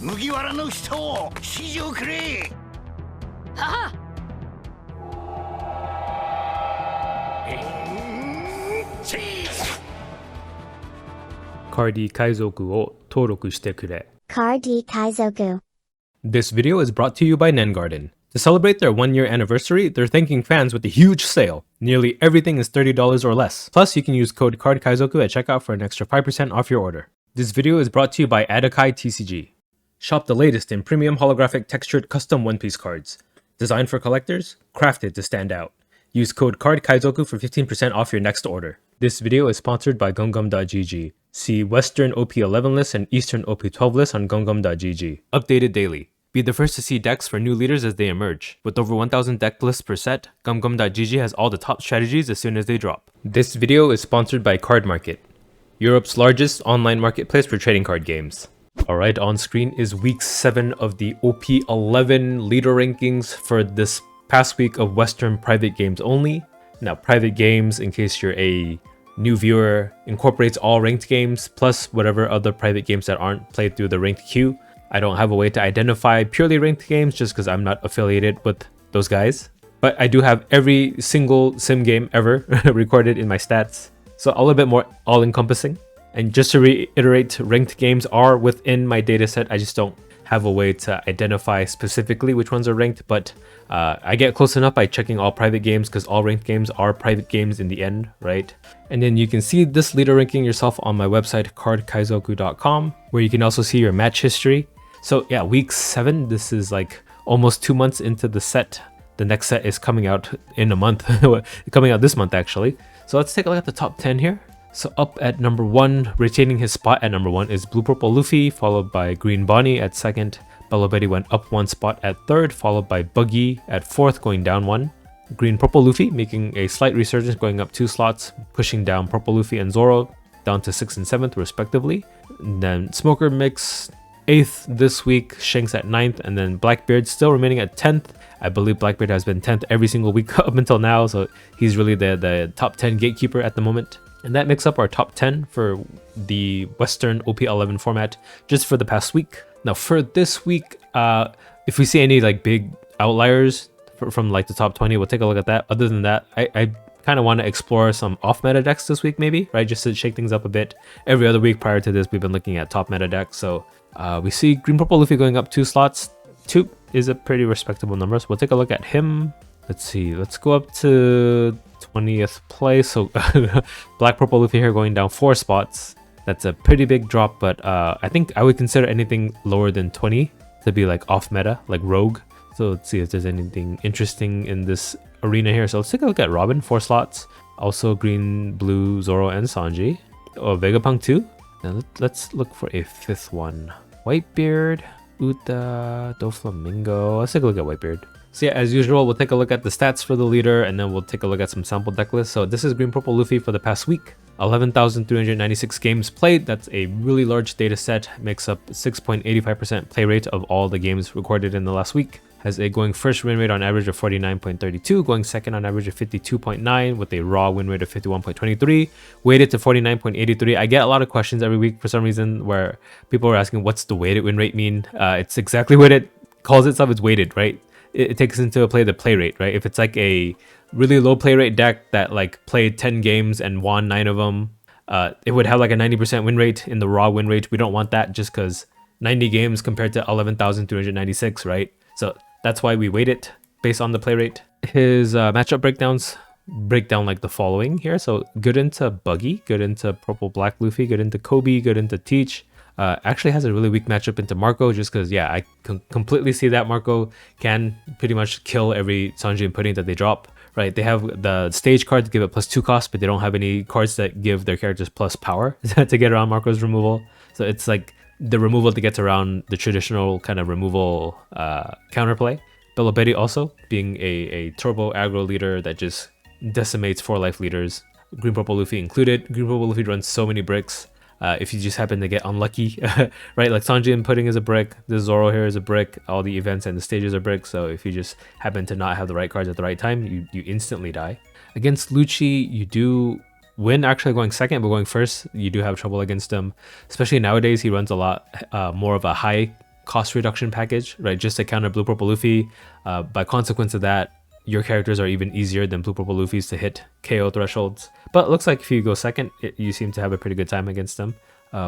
麦わらの人を指示をくれ。はは。カーディKaizokuを登録してくれ。Cardi Kaizoku. This video is brought to you by Nengarden. To celebrate their 1-year anniversary, they're thanking fans with a huge sale. Nearly everything is $30 or less. Plus, you can use code CARDKaizoku at checkout for an extra 5% off your order. This video is brought to you by Adakai TCG. Shop the latest in premium holographic textured custom One Piece cards. Designed for collectors, crafted to stand out. Use code CARDKaizoku for 15% off your next order. This video is sponsored by gumgum.gg. See Western OP11 list and Eastern OP12 list on gumgum.gg. Updated daily. Be the first to see decks for new leaders as they emerge. With over 1,000 deck lists per set, gumgum.gg has all the top strategies as soon as they drop. This video is sponsored by Card Market, Europe's largest online marketplace for trading card games. Alright, on screen is week 7 of the OP11 leader rankings for this past week of Western private games only. Now, private games, in case you're a new viewer, incorporates all ranked games plus whatever other private games that aren't played through the ranked queue. I don't have a way to identify purely ranked games just because I'm not affiliated with those guys. But I do have every single sim game ever recorded in my stats. So a little bit more all-encompassing. And just to reiterate, ranked games are within my dataset. I just don't have a way to identify specifically which ones are ranked. But I get close enough by checking all private games because all ranked games are private games in the end, right? And then you can see this leader ranking yourself on my website, cardkaizoku.com, where you can also see your match history. So yeah, week 7, this is like almost 2 months into the set. The next set is coming out in a month, coming out this month actually. So let's take a look at the top 10 here. So up at number 1, retaining his spot at number 1 is Blue Purple Luffy, followed by Green Bonnie at 2nd. Bello Betty went up 1 spot at 3rd, followed by Buggy at 4th, going down 1. Green Purple Luffy making a slight resurgence, going up 2 slots, pushing down Purple Luffy and Zoro down to 6th and 7th respectively. And then Smoker Mix 8th this week, Shanks at 9th, and then Blackbeard still remaining at 10th. I believe Blackbeard has been 10th every single week up until now, so he's really the top 10 gatekeeper at the moment. And that makes up our top 10 for the Western OP11 format just for the past week. Now for this week, if we see any like big outliers from like the top 20, we'll take a look at that. Other than that, I kind of want to explore some off-meta decks this week maybe, right? Just to shake things up a bit. Every other week prior to this, we've been looking at top meta decks. So we see Green Purple Luffy going up 2 slots. 2 is a pretty respectable number. So we'll take a look at him. Let's see. Let's go up to 20th place. So Black Purple Luffy here going down 4 spots. That's a pretty big drop, but I think I would consider anything lower than 20 to be like off meta, like rogue. So let's see if there's anything interesting in this arena here. So let's take a look at Robin, 4 slots. Also Green, Blue, Zoro, and Sanji. Oh, Vegapunk too. Now let's look for a 5th one. Whitebeard, Uta, Doflamingo. Let's take a look at Whitebeard. So yeah, as usual, we'll take a look at the stats for the leader, and then we'll take a look at some sample deck lists. So this is Green Purple Luffy for the past week. 11,396 games played. That's a really large data set. Makes up 6.85% play rate of all the games recorded in the last week. Has a going first win rate on average of 49.32, going second on average of 52.9, with a raw win rate of 51.23, weighted to 49.83. I get a lot of questions every week for some reason where people are asking, what's the weighted win rate mean? It's exactly what it calls itself. It's weighted, right? It takes into play the play rate, right? If it's like a really low play rate deck that like played 10 games and won 9 of them, it would have like a 90% win rate in the raw win rate. We don't want that just because 90 games compared to 11,396, right? So that's why we weight it based on the play rate. His matchup breakdowns break down like the following here. So good into Buggy, good into Purple Black Luffy, good into Kobe, good into Teach. Actually has a really weak matchup into Marco just because, yeah, I can completely see that Marco can pretty much kill every Sanji and Pudding that they drop, right? They have the stage cards to give it +2 cost, but they don't have any cards that give their characters plus power to get around Marco's removal. So it's like the removal that gets around the traditional kind of removal counterplay. Bello Betty also being a turbo aggro leader that just decimates 4 life leaders, Green Purple Luffy included. Green Purple Luffy runs so many bricks. If you just happen to get unlucky, right? Like Sanji and Pudding is a brick, the Zoro here is a brick, all the events and the stages are bricks. So if you just happen to not have the right cards at the right time, you instantly die. Against Lucci, you do win actually going second, but going first, you do have trouble against him. Especially nowadays, he runs a lot more of a high cost reduction package, right? Just to counter blue purple Luffy. By consequence of that, your characters are even easier than blue purple Luffy's to hit KO thresholds. But it looks like if you go second, you seem to have a pretty good time against them.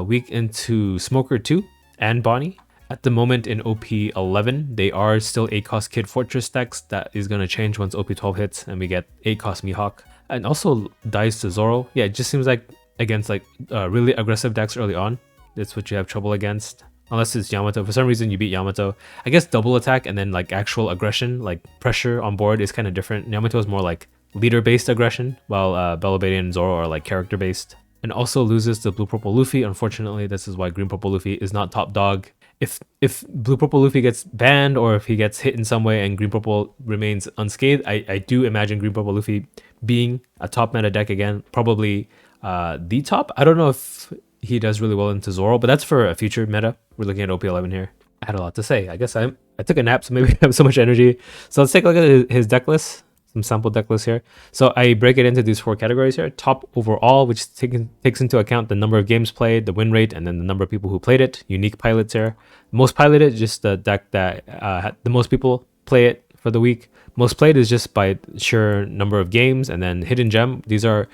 Weak into Smoker 2 and Bonnie. At the moment in OP11, they are still 8 cost Kid Fortress decks. That is going to change once OP12 hits and we get 8 cost Mihawk. And also dies to Zoro. Yeah, it just seems like against like really aggressive decks early on, that's what you have trouble against. Unless it's Yamato. For some reason you beat Yamato. I guess double attack and then like actual aggression, like pressure on board is kind of different. Yamato is more like leader-based aggression, while Bellabady and Zoro are like character-based. And also loses to Blue Purple Luffy. Unfortunately, this is why Green Purple Luffy is not top dog. If Blue Purple Luffy gets banned or if he gets hit in some way and Green Purple remains unscathed, I do imagine Green Purple Luffy being a top meta deck again. Probably the top. I don't know if he does really well into Zoro, but that's for a future meta. We're looking at OP11 here. I had a lot to say. I guess I took a nap, so maybe I have so much energy. So let's take a look at his deck list. Some sample deck lists here. So I break it into these 4 categories here. Top overall, which takes into account the number of games played, the win rate, and then the number of people who played it. Unique pilots here. Most piloted, just the deck that had the most people play it for the week. Most played is just by sheer number of games. And then hidden gem. These are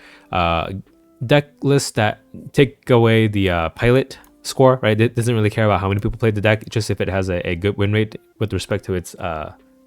deck lists that take away the pilot score, right? It doesn't really care about how many people played the deck, just if it has a good win rate with respect to its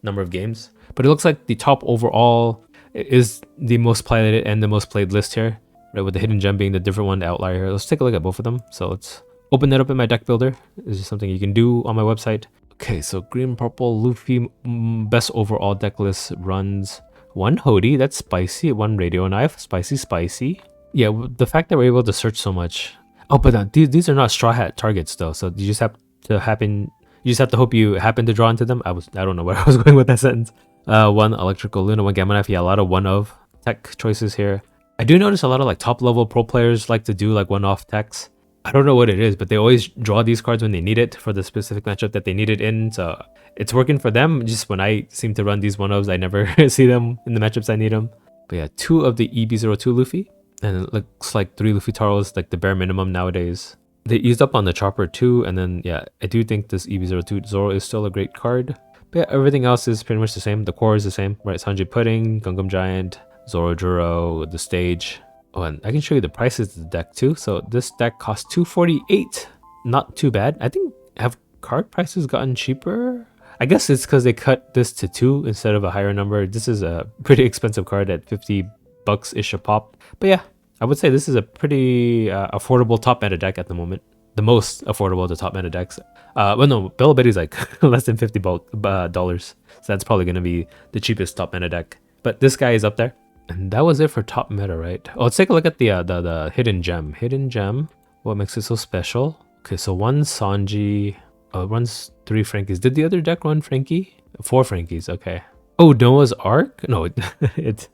number of games. But it looks like the top overall is the most piloted and the most played list here, right? With the hidden gem being the different one, the outlier here. Let's take a look at both of them. So let's open that up in my deck builder. This is something you can do on my website. Okay, so green, purple, Luffy, best overall deck list runs 1 Hody, that's spicy, 1 radio knife, spicy. Yeah, the fact that we're able to search so much. Oh, but these are not straw hat targets though, so you just have to hope you happen to draw into them. I don't know where I was going with that sentence. 1 electrical Luna, 1 gamma knife. Yeah, a lot of 1 of tech choices here. I do notice a lot of like top level pro players like to do like 1-off techs. I don't know what it is, but they always draw these cards when they need it for the specific matchup that they need it in. So it's working for them. Just when I seem to run these 1-ofs, I never see them in the matchups I need them. But yeah, 2 of the EB02 Luffy. And it looks like 3 Luffy Taros, like the bare minimum nowadays. They eased up on the Chopper too, and then yeah, I do think this EB02 Zoro is still a great card. But yeah, everything else is pretty much the same. The core is the same, right? Sanji Pudding, Gungam Giant, Zoro Juro, the stage. Oh, and I can show you the prices of the deck too. So this deck costs $248. Not too bad. I think, have card prices gotten cheaper? I guess it's because they cut this to 2 instead of a higher number. This is a pretty expensive card at $50-ish a pop. But yeah, I would say this is a pretty affordable top meta deck at the moment. The most affordable of the top meta decks. Well, no, Bellabady's like less than $50. So that's probably going to be the cheapest top meta deck. But this guy is up there. And that was it for top meta, right? Oh, let's take a look at the hidden gem. Hidden gem, what makes it so special? Okay, so 1 Sanji, it runs 3 Frankies. Did the other deck run Frankie? 4 Frankies, okay. Oh, Noah's Ark? No, it's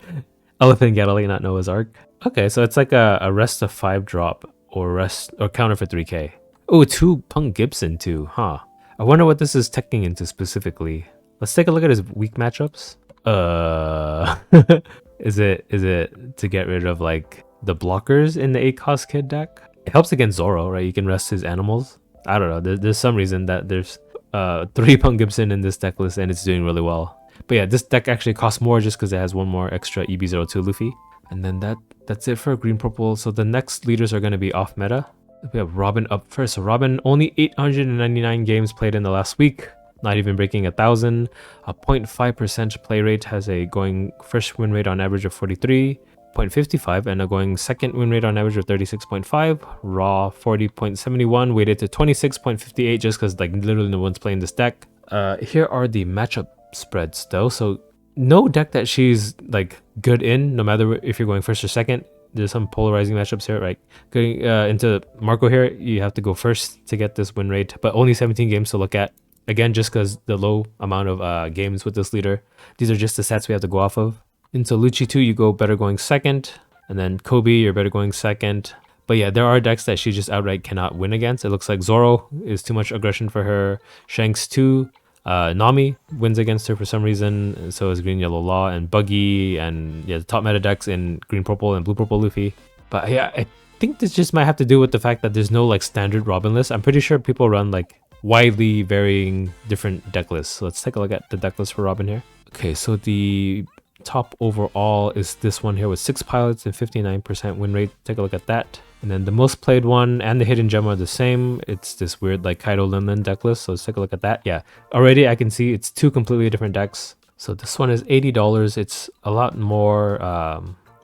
Elephant Gatling, not Noah's Ark. Okay, so it's like a rest of 5 drop or counter for 3k. Oh, 2 Punk Gibson too, huh? I wonder what this is teching into specifically. Let's take a look at his weak matchups. Is it to get rid of like the blockers in the 8 cost kid deck? It helps against Zoro, right? You can rest his animals. I don't know. There's some reason that there's 3 Punk Gibson in this deck list and it's doing really well. But yeah, this deck actually costs more just because it has 1 more extra EB02 Luffy. And then that's it for green purple. So the next leaders are going to be off meta. We have Robin up first. So Robin, only 899 games played in the last week, not even breaking 1,000. A 0.5% play rate, has a going first win rate on average of 43.55 and a going second win rate on average of 36.5. Raw 40.71, weighted to 26.58 just because like literally no one's playing this deck. Here are the matchup spreads though. So no deck that she's like good in, no matter if you're going first or second. There's some polarizing matchups here, right? Going into Marco here, you have to go first to get this win rate, but only 17 games to look at. Again, just because the low amount of games with this leader. These are just the stats we have to go off of. Into Lucci 2, you go better going second, and then Kobe, you're better going second. But yeah, there are decks that she just outright cannot win against. It looks like Zoro is too much aggression for her. Shanks 2. Nami wins against her for some reason, so is Green Yellow Law and Buggy, and yeah, the top meta decks in Green Purple and Blue Purple Luffy. But yeah, I think this just might have to do with the fact that there's no like standard Robin list. I'm pretty sure people run like widely varying different deck lists. So let's take a look at the deck list for Robin here. Okay, so the top overall is this one here with 6 pilots and 59% win rate. Take a look at that. And then the most played one and the hidden gem are the same. It's this weird like Kaido Linlin deck list. So let's take a look at that. Yeah, already I can see it's 2 completely different decks. So this one is $80. It's a lot more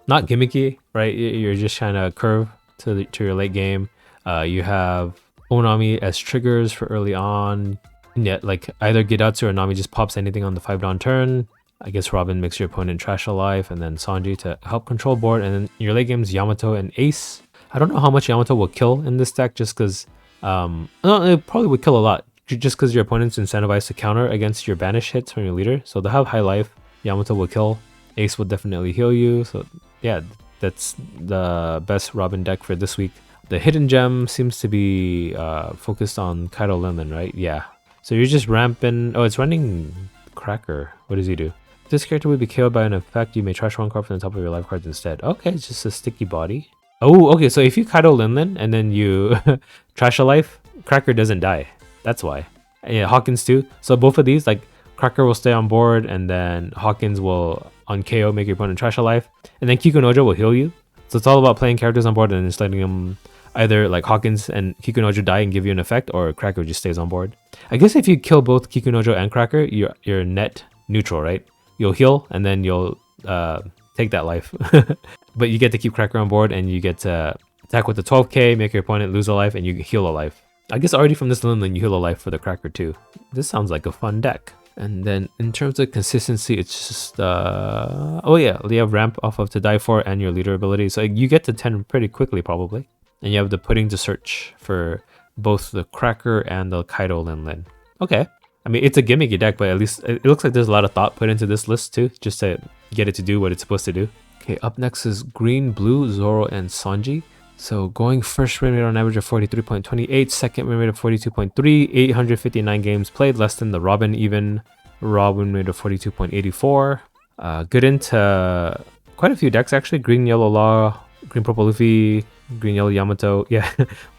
not gimmicky, right? You're just trying to curve to your late game. You have Onami as triggers for early on. And yet, like either Gidatsu or Nami just pops anything on the 5-down turn. I guess Robin makes your opponent trash a life, and then Sanji to help control board. And then your late game's Yamato and Ace. I don't know how much Yamato will kill in this deck, just because no, it probably would kill a lot, just because your opponent's incentivized to counter against your banish hits from your leader. So they'll have high life. Yamato will kill. Ace will definitely heal you. So yeah, that's the best Robin deck for this week. The hidden gem seems to be focused on Kaido Linlin, right? Yeah. So you're just ramping. Oh, it's running Cracker. What does he do? This character would be killed by an effect. You may trash 1 card from the top of your life cards instead. Okay, it's just a sticky body. Oh, okay. So if you Kaido Linlin and then you trash a life, Cracker doesn't die. That's why. And yeah, Hawkins too. So both of these, like Cracker will stay on board, and then Hawkins will on KO make your opponent trash a life, and then Kikunojo will heal you. So it's all about playing characters on board and just letting them either like Hawkins and Kikunojo die and give you an effect, or Cracker just stays on board. I guess if you kill both Kikunojo and Cracker, you're net neutral, right? You'll heal and then you'll take that life. But you get to keep Cracker on board, and you get to attack with the 12k, make your opponent lose a life, and you heal a life. I guess already from this Linlin, you heal a life for the Cracker too. This sounds like a fun deck. And then in terms of consistency, it's just oh yeah, you have ramp off of to die for and your leader ability. So you get to 10 pretty quickly probably. And you have the putting to search for both the Cracker and the Kaido Linlin. Okay. I mean, it's a gimmicky deck, but at least it looks like there's a lot of thought put into this list too, just to get it to do what it's supposed to do. Okay, up next is Green, Blue, Zoro, and Sanji. So going first win rate on average of 43.28, second win rate of 42.3, 859 games played, less than the Robin even. Robin rate of 42.84. Good into quite a few decks actually. Green, Yellow Law, Green, Purple Luffy, Green, Yellow Yamato. Yeah,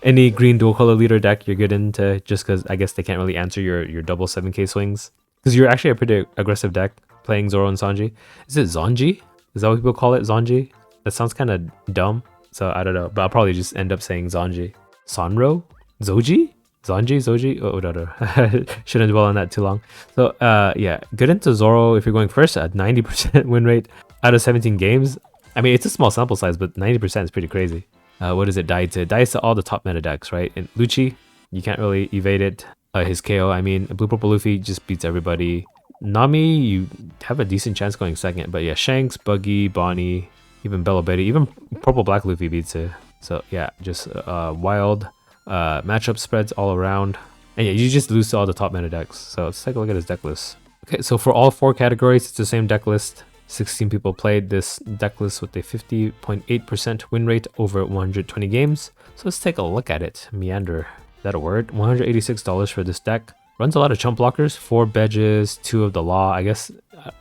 any green dual color leader deck you're good into, just because I guess they can't really answer your double 7k swings. Because you're actually a pretty aggressive deck playing Zoro and Sanji. Is it Zanji? Is that what people call it? Zanji? That sounds kind of dumb. So I don't know, but I'll probably just end up saying Zanji. Sanro? Zoji? Zanji? Zoji? Oh, no. Shouldn't dwell on that too long. So yeah, good into Zoro if you're going first at 90% win rate out of 17 games. I mean, it's a small sample size, but 90% is pretty crazy. What does it die to? It dies to all the top meta decks, right? And Lucci, you can't really evade it. His KO, I mean, Blue Purple Luffy just beats everybody. Nami, you have a decent chance going second, but yeah, Shanks, Buggy, Bonnie, even Bello Betty, even Purple Black Luffy beats it. So yeah, just wild matchup spreads all around. And yeah, you just lose to all the top meta decks. So let's take a look at his deck list. Okay, so for all 4 categories, it's the same deck list. 16 people played this deck list with a 50.8% win rate over 120 games. So let's take a look at it. Meander, is that a word? $186 for this deck. Runs a lot of chump blockers, 4 Bedges, 2 of the Law. I guess,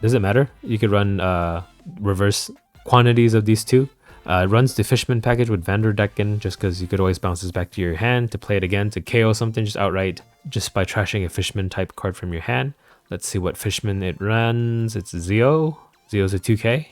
does it matter? You could run reverse quantities of these 2. It runs the Fishman package with Vanderdecken, just because you could always bounce this back to your hand to play it again, to KO something just outright, just by trashing a Fishman type card from your hand. Let's see what Fishman it runs. It's Zio. Zio's a 2k.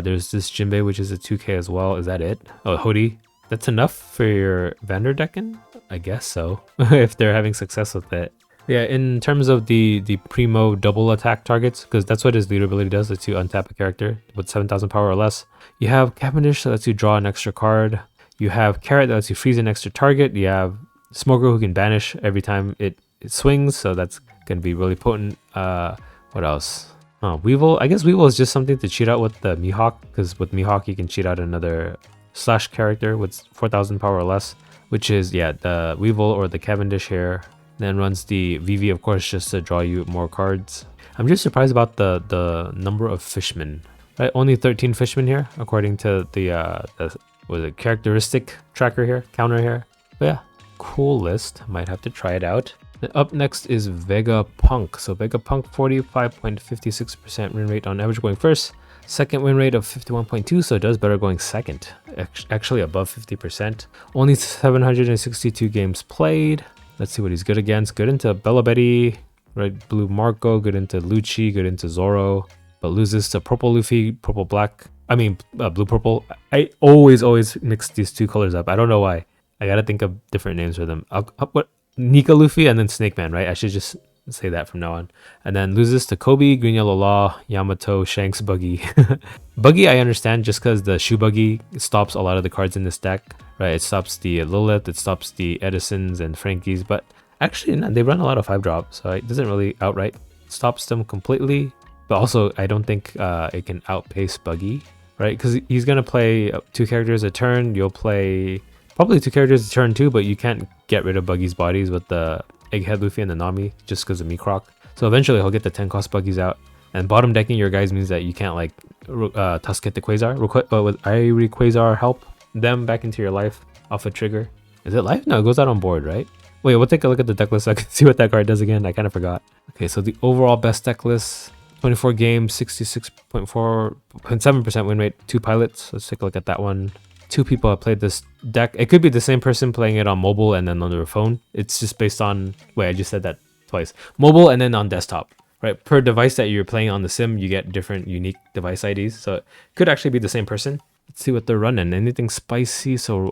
There's this Jinbei, which is a 2k as well. Is that it? Oh, Hody. That's enough for your Vanderdecken? I guess so, if they're having success with it. Yeah, in terms of the Primo double attack targets, because that's what his leader ability does, lets you untap a character with 7,000 power or less. You have Cavendish that lets you draw an extra card. You have Carrot that lets you freeze an extra target. You have Smoker who can banish every time it swings, so that's going to be really potent. What else? Oh, Weevil. I guess Weevil is just something to cheat out with the Mihawk, because with Mihawk you can cheat out another slash character with 4,000 power or less, which is, yeah, the Weevil or the Cavendish here. Then runs the VV, of course, just to draw you more cards. I'm just surprised about the number of Fishmen. Right, only 13 Fishmen here, according to the characteristic tracker here, counter here. But yeah, cool list. Might have to try it out. And up next is Vegapunk. So Vegapunk, 45.56% win rate on average going first. Second win rate of 51.2, so it does better going second. Actually above 50%. Only 762 games played. Let's see what he's good against. Good into Bella Betty, red blue Marco, good into Lucci, good into Zoro, but loses to purple Luffy, purple black. I mean, blue purple. I always mix these two colors up. I don't know why. I gotta think of different names for them. What? Nika Luffy and then Snake Man, right? I should just say that from now on. And then loses to Kobe, Green Yellow Law, Yamato, Shanks, Buggy. Buggy I understand just because the shoe buggy stops a lot of the cards in this deck, right? It stops the Lilith, it stops the Edisons and Frankies, but actually they run a lot of 5-drop, so it doesn't really outright stops them completely. But also I don't think it can outpace Buggy, right? Because he's gonna play 2 characters a turn. You'll play probably 2 characters a turn too, but you can't get rid of Buggy's bodies with the Egghead Luffy and the Nami just because of Mikroc. So eventually he'll get the 10 cost Buggies out. And bottom decking your guys means that you can't like Tusk hit the Quasar. With Irie Quasar help them back into your life off a trigger. Is it life? No, it goes out on board, right? Wait, we'll take a look at the deck list so I can see what that card does again. I kind of forgot. Okay, so the overall best deck list, 24 games, 66.7% win rate, 2 pilots. Let's take a look at that one. 2 people have played this deck. It could be the same person playing it on mobile and then on their phone. It's just based on, wait, I just said that twice. Mobile and then on desktop, right? Per device that you're playing on the sim, you get different unique device IDs. So it could actually be the same person. Let's see what they're running. Anything spicy? So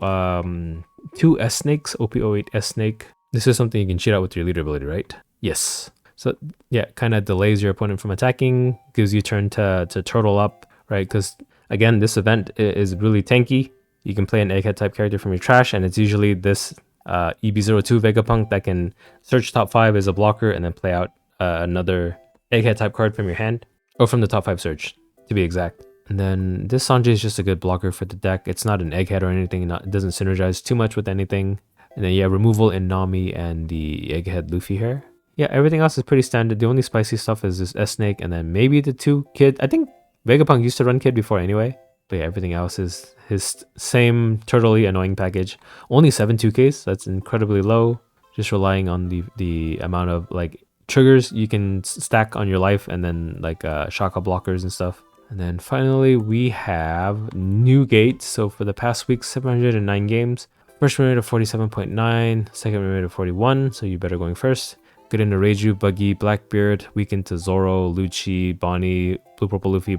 2 S snakes, OP08 S snake. This is something you can cheat out with your leader ability, right? Yes. So yeah, kind of delays your opponent from attacking, gives you turn to turtle up, right? Because again, this event is really tanky. You can play an Egghead type character from your trash, and it's usually this EB02 Vegapunk that can search top 5 as a blocker and then play out another Egghead type card from your hand, or from the top 5 search, to be exact. And then this Sanji is just a good blocker for the deck. It's not an Egghead or anything, it doesn't synergize too much with anything. And then yeah, removal in Nami and the Egghead Luffy hair. Yeah, everything else is pretty standard. The only spicy stuff is this S-Snake and then maybe the 2 Kid. I think Vegapunk used to run Kid before anyway. But yeah, everything else is his same turtly annoying package. Only 7 2Ks, that's incredibly low. Just relying on the amount of like triggers you can stack on your life and then like Shaka blockers and stuff. And then finally we have Newgate. So for the past week, 709 games. First win rate of 47.9, second win rate of 41, so you better going first. Good into Reiju, Buggy, Blackbeard, weak into Zoro, Lucci, Bonnie, Blue Purple Luffy,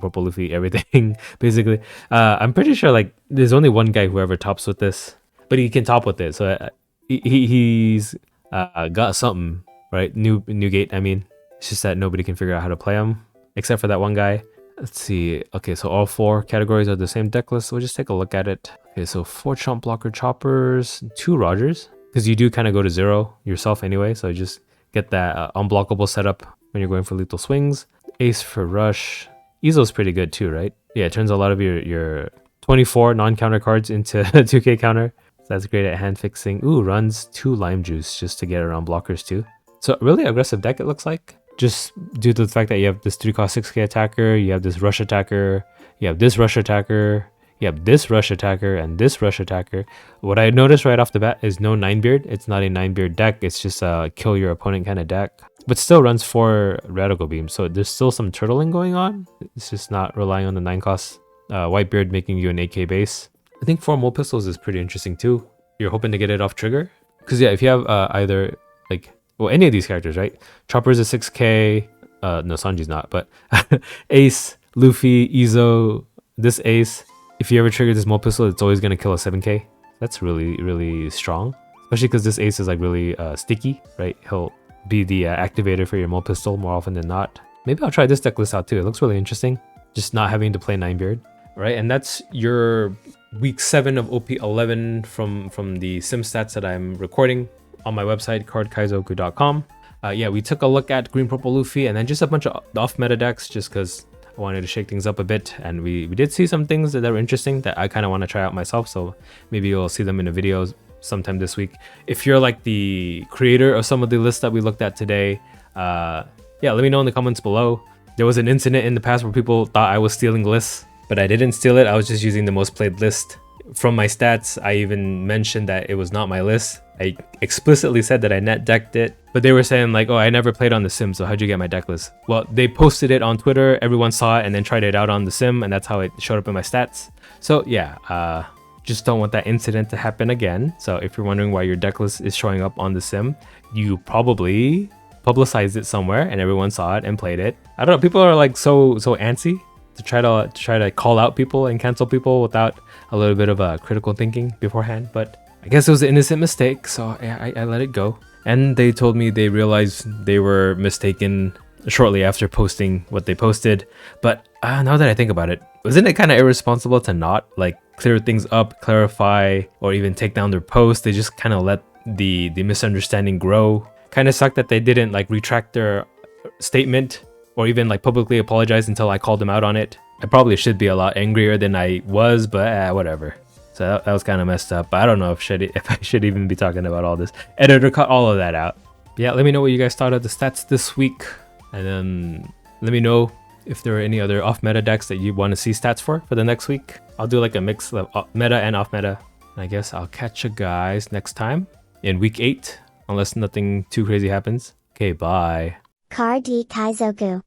everything, basically. I'm pretty sure like there's only one guy who ever tops with this, but he can top with it, so he's got something, right? Newgate, I mean. It's just that nobody can figure out how to play him, except for that one guy. Let's see. Okay, so all 4 categories are the same deck list, so we'll just take a look at it. Okay, so 4 Chomp Blocker Choppers, 2 Rogers, because you do kind of go to 0 yourself anyway, so just get that unblockable setup when you're going for lethal swings. Ace for Rush. Izo's pretty good too, right? Yeah, it turns a lot of your 24 non-counter cards into 2k counter. So that's great at hand fixing. Ooh, runs 2 Lime Juice just to get around blockers too. So really aggressive deck it looks like. Just due to the fact that you have this 3-cost 6k attacker, you have this rush attacker, you have this rush attacker, you have this rush attacker, and this rush attacker. What I noticed right off the bat is no 9-beard. It's not a 9-beard deck. It's just a kill your opponent kind of deck. But still runs 4 Radical Beams. So there's still some turtling going on. It's just not relying on the 9-cost Whitebeard making you an 8k base. I think 4 Mole Pistols is pretty interesting too. You're hoping to get it off trigger. Because yeah, if you have either like, well, any of these characters, right? Chopper's a 6k. No, Sanji's not. But Ace, Luffy, Izo, this Ace. If you ever trigger this Mole Pistol, it's always going to kill a 7k. That's really, really strong. Especially because this Ace is like really sticky, right? He'll be the activator for your Mole Pistol more often than not. Maybe I'll try this deck list out too. It looks really interesting. Just not having to play 9-beard. Right, and that's your week 7 of OP11 from the sim stats that I'm recording on my website, cardkaizoku.com. Yeah, we took a look at Green Purple Luffy and then just a bunch of off-meta decks just because I wanted to shake things up a bit, and we did see some things that were interesting that I kind of want to try out myself, so maybe you'll see them in a video sometime this week. If you're like the creator of some of the lists that we looked at today, yeah, let me know in the comments below. There was an incident in the past where people thought I was stealing lists, but I didn't steal it. I was just using the most played list. From my stats, I even mentioned that it was not my list. I explicitly said that I net decked it, but they were saying like, oh, I never played on the sim, so how'd you get my deck list? Well, they posted it on Twitter, everyone saw it and then tried it out on the sim, and that's how it showed up in my stats. So yeah, just don't want that incident to happen again. So if you're wondering why your deck list is showing up on the sim, you probably publicized it somewhere and everyone saw it and played it. I don't know, people are like so antsy to try to call out people and cancel people without a little bit of critical thinking beforehand. But I guess it was an innocent mistake, so yeah, I let it go. And they told me they realized they were mistaken shortly after posting what they posted. But now that I think about it, wasn't it kind of irresponsible to not like clear things up, clarify, or even take down their post? They just kind of let the misunderstanding grow. Kind of sucked that they didn't like retract their statement or even like publicly apologize until I called them out on it. I probably should be a lot angrier than I was, but whatever. So that was kind of messed up. I don't know if I should even be talking about all this. Editor cut all of that out. Yeah, let me know what you guys thought of the stats this week. And then let me know if there are any other off-meta decks that you want to see stats for the next week. I'll do like a mix of meta and off-meta. And I guess I'll catch you guys next time in week 8, unless nothing too crazy happens. Okay, bye. Car D Kaizoku.